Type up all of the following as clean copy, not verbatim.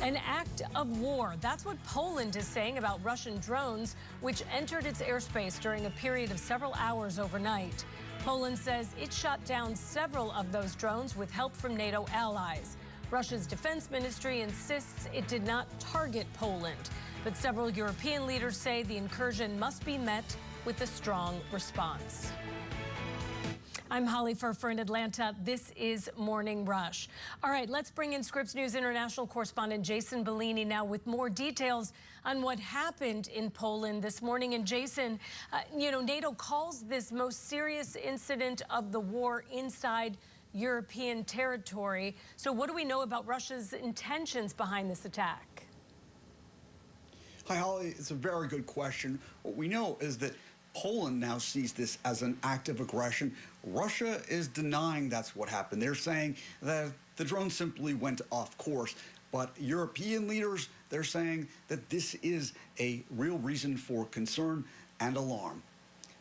An act of war. That's what Poland is saying about Russian drones, which entered its airspace during a period of several hours overnight. Poland says it shot down several of those drones with help from NATO allies. Russia's defense ministry insists it did not target Poland, but several European leaders say the incursion must be met with a strong response. I'm Holly Furfer in Atlanta. This is Morning Rush. All right, let's bring in Scripps News international correspondent Jason Bellini now with more details on what happened in Poland this morning. And Jason, NATO calls this most serious incident of the war inside European territory. So what do we know about Russia's intentions behind this attack? Hi, Holly. It's a very good question. What we know is that Poland now sees this as an act of aggression. Russia is denying that's what happened. They're saying that the drone simply went off course. But European leaders, they're saying that this is a real reason for concern and alarm.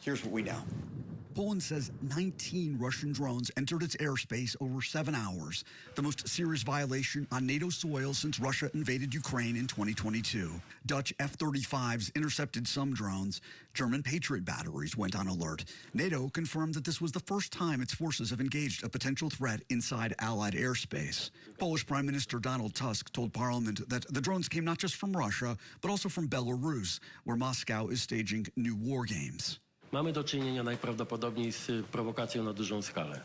Here's what we know. Poland says 19 Russian drones entered its airspace over 7 hours, the most serious violation on NATO soil since Russia invaded Ukraine in 2022. Dutch F-35s intercepted some drones. German Patriot batteries went on alert. NATO confirmed that this was the first time its forces have engaged a potential threat inside Allied airspace. Polish Prime Minister Donald Tusk told Parliament that the drones came not just from Russia, but also from Belarus, where Moscow is staging new war games. Mamy do czynienia najprawdopodobniej z prowokacją na dużą skalę.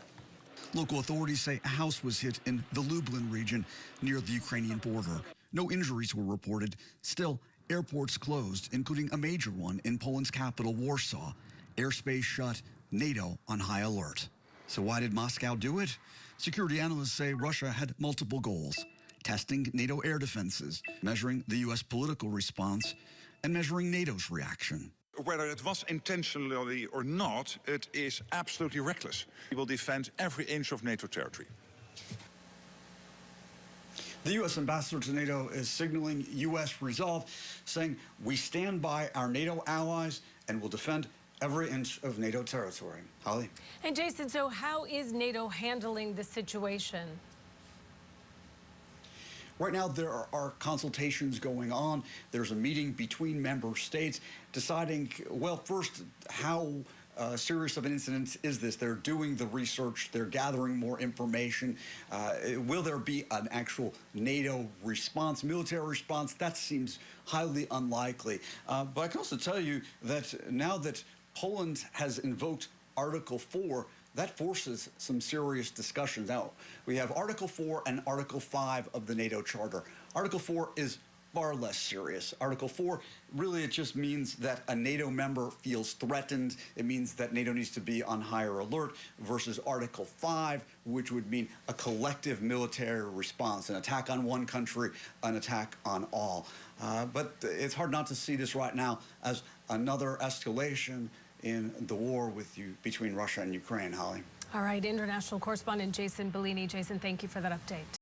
Local authorities say a house was hit in the Lublin region near the Ukrainian border. No injuries were reported. Still, airports closed, including a major one in Poland's capital, Warsaw. Airspace shut, NATO on high alert. So why did Moscow do it? Security analysts say Russia had multiple goals: testing NATO air defenses, measuring the U.S. political response, and measuring NATO's reaction. Whether it was intentionally or not, it is absolutely reckless. We will defend every inch of NATO territory. The U.S. ambassador to NATO is signaling U.S. resolve, saying we stand by our NATO allies and will defend every inch of NATO territory. Holly? And Jason, so how is NATO handling the situation? Right now, there are consultations going on. There's a meeting between member states deciding, well, first, how serious of an incident is this? They're doing the research. They're gathering more information. Will there be an actual NATO response, military response? That seems highly unlikely. But I can also tell you that now that Poland has invoked Article 4, that forces some serious discussions. Now, we have Article 4 and Article 5 of the NATO Charter. Article 4 is far less serious. Article 4, really, it just means that a NATO member feels threatened. It means that NATO needs to be on higher alert, versus Article 5, which would mean a collective military response, an attack on one country, an attack on all. But it's hard not to see this right now as another escalation in the war between Russia and Ukraine, Holly. All right, international correspondent Jason Bellini. Jason, thank you for that update.